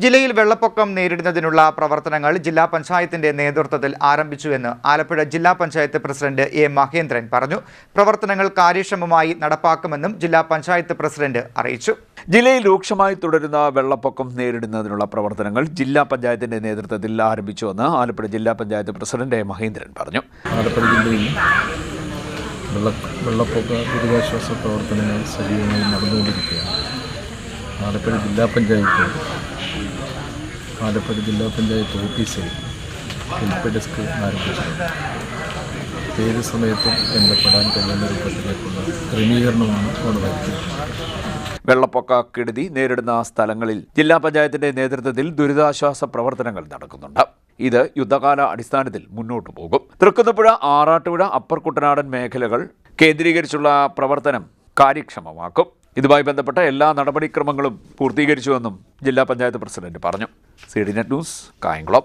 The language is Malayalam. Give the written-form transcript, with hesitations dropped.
ജില്ലയിൽ വെള്ളപ്പൊക്കം നേരിടുന്നതിനുള്ള പ്രവർത്തനങ്ങൾ ജില്ലാ പഞ്ചായത്തിന്റെ നേതൃത്വത്തിൽ ആരംഭിച്ചുവെന്ന് ആലപ്പുഴ ജില്ലാ പഞ്ചായത്ത് പ്രസിഡന്റ് എ മഹേന്ദ്രൻ പറഞ്ഞു. പ്രവർത്തനങ്ങൾ കാര്യക്ഷമമായി നടപ്പാക്കുമെന്നും ജില്ലാ പഞ്ചായത്ത് പ്രസിഡന്റ് അറിയിച്ചു. ജില്ലയിൽ രൂക്ഷമായി തുടരുന്ന വെള്ളപ്പൊക്കം നേരിടുന്നതിനുള്ള പ്രവർത്തനങ്ങൾ ജില്ലാ പഞ്ചായത്തിന്റെ നേതൃത്വത്തിൽ ആരംഭിച്ചുവെന്ന് ആലപ്പുഴ ജില്ലാ പഞ്ചായത്ത് പ്രസിഡന്റ് എ മഹേന്ദ്രൻ പറഞ്ഞു. ആലപ്പുഴ ജില്ലയിൽ വെള്ളപ്പൊക്ക ദുരിതാശ്വാസ പ്രവർത്തനങ്ങൾ സജീവമായി നടന്നുകൊണ്ടിരിക്കുകയാണ്. ആലപ്പുഴ ജില്ലാ പഞ്ചായത്ത് ഓഫീസിൽ ഹെൽപ്പ് ഡെസ്ക് ആരംഭിച്ചിട്ടുണ്ട്. ഏത് സമയത്തും ബന്ധപ്പെടാൻ കഴിയുന്ന രൂപത്തിലേക്കുള്ള ക്രമീകരണമാണ് അവിടെ വരുത്തിയത്. വെള്ളപ്പൊക്കക്കെടുതി നേരിടുന്ന സ്ഥലങ്ങളിൽ ജില്ലാ പഞ്ചായത്തിന്റെ നേതൃത്വത്തിൽ ദുരിതാശ്വാസ പ്രവർത്തനങ്ങൾ നടക്കുന്നുണ്ട്. ഇത് യുദ്ധകാല അടിസ്ഥാനത്തിൽ മുന്നോട്ടു പോകും. തൃക്കുന്നപ്പുഴ, ആറാട്ടുപുഴ, അപ്പർ കുട്ടനാടൻ മേഖലകൾ കേന്ദ്രീകരിച്ചുള്ള പ്രവർത്തനം കാര്യക്ഷമമാക്കും. ഇതുമായി ബന്ധപ്പെട്ട എല്ലാ നടപടിക്രമങ്ങളും പൂർത്തീകരിച്ചുവെന്നും ജില്ലാ പഞ്ചായത്ത് പ്രസിഡന്റ് പറഞ്ഞു. CDNet news, Kayamkulam.